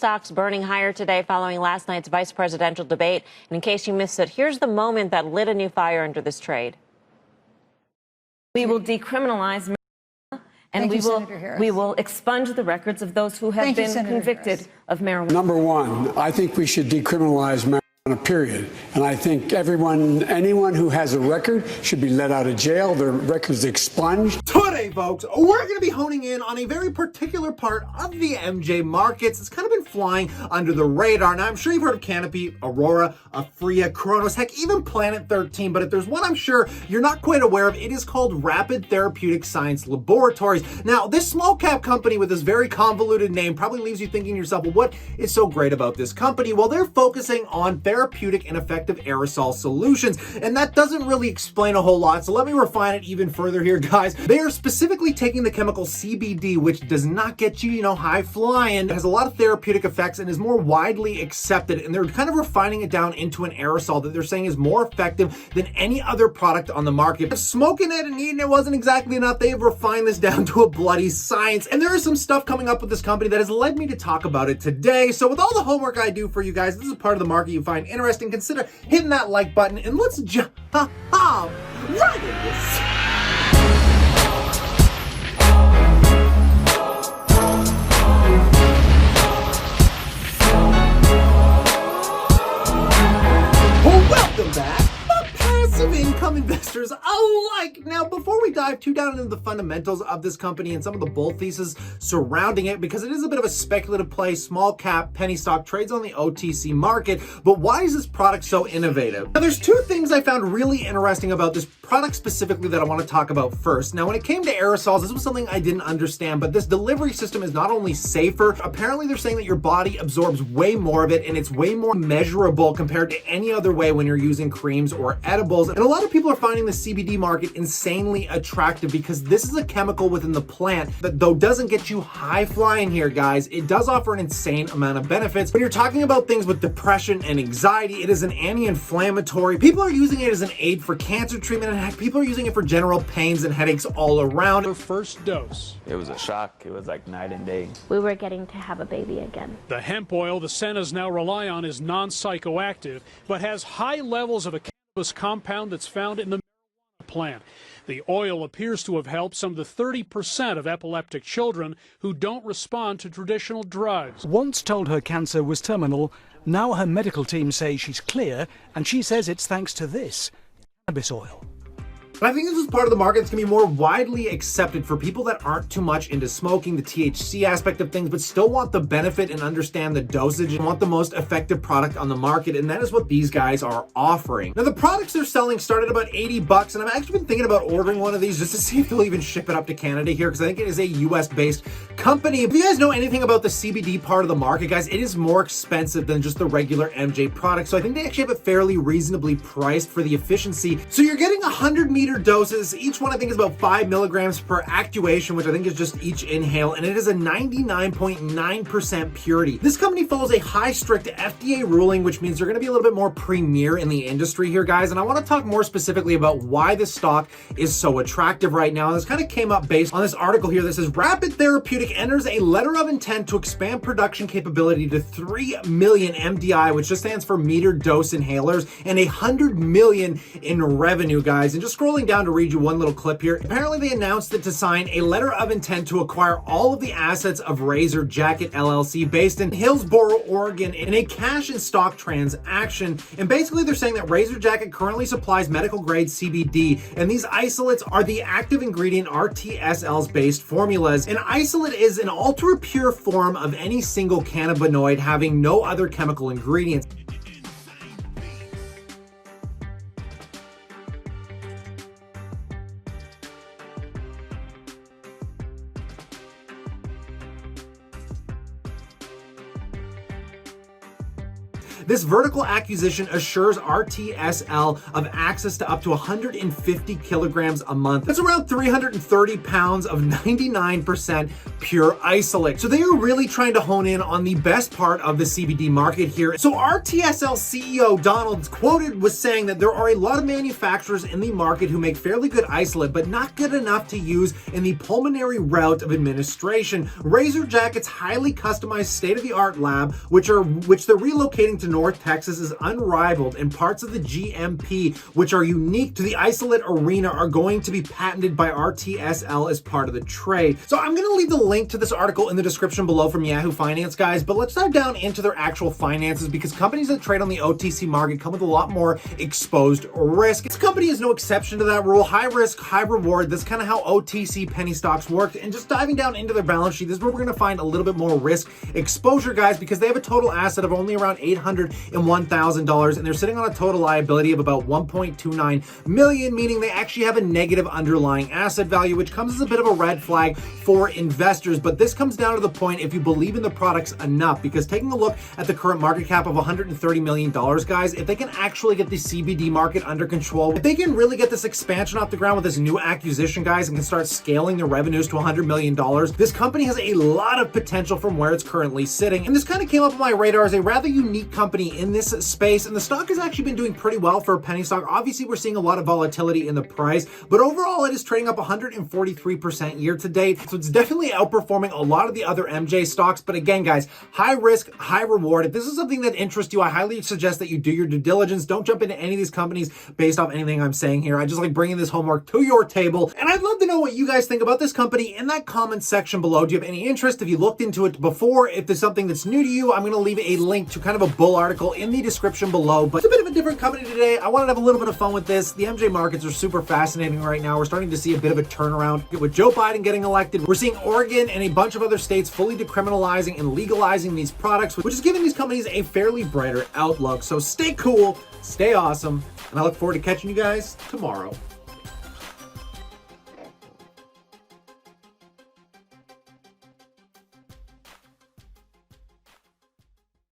stocks burning higher today following last night's vice presidential debate. And in case you missed it, here's the moment that lit a new fire under this trade. We will decriminalize marijuana, and we will expunge the records of those who have been convicted of marijuana. Number one, I think we should decriminalize marijuana, period. And I think anyone who has a record should be let out of jail, their records expunged. Today, folks, we're going to be honing in on a very particular part of the MJ markets. It's kind of been flying under the radar. Now, I'm sure you've heard of Canopy, Aurora, Afria, Kronos, heck, even Planet 13. But if there's one I'm sure you're not quite aware of, it is called Rapid Therapeutic Science Laboratories. Now, this small cap company with this very convoluted name probably leaves you thinking to yourself, well, what is so great about this company? Well, they're focusing on therapeutic and effective aerosol solutions. And that doesn't really explain a whole lot. So let me refine it even further here, guys. They are specifically taking the chemical CBD, which does not get you, high flying. It has a lot of therapeutic effects and is more widely accepted. And they're kind of refining it down into an aerosol that they're saying is more effective than any other product on the market. If smoking it and eating it wasn't exactly enough, they have refined this down to a bloody science. And there is some stuff coming up with this company that has led me to talk about it today. So with all the homework I do for you guys, this is part of the market you find interesting. Consider hitting that like button and let's jump right in this. Welcome back, passive income investors alike. Now, before we dive too down into the fundamentals of this company and some of the bull thesis surrounding it, because it is a bit of a speculative play, small cap, penny stock, trades on the OTC market, but why is this product so innovative? Now, there's two things I found really interesting about this product specifically that I want to talk about first. Now, when it came to aerosols, this was something I didn't understand, but this delivery system is not only safer, apparently they're saying that your body absorbs way more of it and it's way more measurable compared to any other way when you're using creams or edibles. And a lot of people are finding the CBD market insanely attractive because this is a chemical within the plant that, though doesn't get you high flying here, guys, it does offer an insane amount of benefits. When you're talking about things with depression and anxiety, it is an anti-inflammatory. People are using it as an aid for cancer treatment, and heck, people are using it for general pains and headaches all around. Her first dose. It was a shock. It was like night and day. We were getting to have a baby again. The hemp oil the Senas now rely on is non-psychoactive, but has high levels of a cannabis compound that's found in the marijuana plant. The oil appears to have helped some of the 30% of epileptic children who don't respond to traditional drugs. Once told her cancer was terminal, now her medical team say she's clear, and she says it's thanks to this cannabis oil. And I think this is part of the market that's going to be more widely accepted for people that aren't too much into smoking, the THC aspect of things, but still want the benefit and understand the dosage and want the most effective product on the market. And that is what these guys are offering. Now, the products they're selling start at about $80, and I've actually been thinking about ordering one of these just to see if they'll even ship it up to Canada here, because I think it is a US-based company. If you guys know anything about the CBD part of the market, guys, it is more expensive than just the regular MJ product. So I think they actually have it fairly reasonably priced for the efficiency. So you're getting 100-meter doses. Each one I think is about 5 milligrams per actuation, which I think is just each inhale, and it is a 99.9% purity. This company follows a high strict FDA ruling, which means they're going to be a little bit more premier in the industry here, guys. And I want to talk more specifically about why this stock is so attractive right now. And this kind of came up based on this article here that says Rapid Therapeutic enters a letter of intent to expand production capability to 3 million MDI, which just stands for metered dose inhalers, and 100 million in revenue, guys. And just scrolling down to read you one little clip here. Apparently they announced it to sign a letter of intent to acquire all of the assets of Razor Jacket LLC based in Hillsboro, Oregon in a cash and stock transaction. And basically they're saying that Razor Jacket currently supplies medical grade CBD, and these isolates are the active ingredient RTSLs based formulas. An isolate is an ultra pure form of any single cannabinoid having no other chemical ingredients. This vertical acquisition assures RTSL of access to up to 150 kilograms a month. That's around 330 pounds of 99% pure isolate. So they are really trying to hone in on the best part of the CBD market here. So RTSL CEO Donald quoted was saying that there are a lot of manufacturers in the market who make fairly good isolate, but not good enough to use in the pulmonary route of administration. Razor Jacket's highly customized state-of-the-art lab, which they're relocating to North Texas, is unrivaled, and parts of the GMP, which are unique to the isolate arena, are going to be patented by RTSL as part of the trade. So I'm going to leave the link to this article in the description below from Yahoo Finance, guys, but let's dive down into their actual finances, because companies that trade on the OTC market come with a lot more exposed risk. This company is no exception to that rule. High risk, high reward. That's kind of how OTC penny stocks work. And just diving down into their balance sheet, this is where we're going to find a little bit more risk exposure, guys, because they have a total asset of only around $801,000, and they're sitting on a total liability of about $1.29 million, meaning they actually have a negative underlying asset value, which comes as a bit of a red flag for investors. But this comes down to the point if you believe in the products enough, because taking a look at the current market cap of $130 million, guys, if they can actually get the CBD market under control, if they can really get this expansion off the ground with this new acquisition, guys, and can start scaling their revenues to $100 million, this company has a lot of potential from where it's currently sitting. And this kind of came up on my radar as a rather unique company in this space, and the stock has actually been doing pretty well for a penny stock. Obviously, we're seeing a lot of volatility in the price, but overall, it is trading up 143% year to date. So it's definitely outperforming a lot of the other MJ stocks. But again, guys, high risk, high reward. If this is something that interests you, I highly suggest that you do your due diligence. Don't jump into any of these companies based off anything I'm saying here. I just like bringing this homework to your table. And I'd love to know what you guys think about this company in that comment section below. Do you have any interest? Have you looked into it before? If there's something that's new to you, I'm going to leave a link to kind of a bull article in the description below. But it's a bit of a different company today. I wanted to have a little bit of fun with this. The MJ markets are super fascinating right now. We're starting to see a bit of a turnaround with Joe Biden getting elected. We're seeing Oregon and a bunch of other states fully decriminalizing and legalizing these products, which is giving these companies a fairly brighter outlook. So stay cool, stay awesome, and I look forward to catching you guys tomorrow.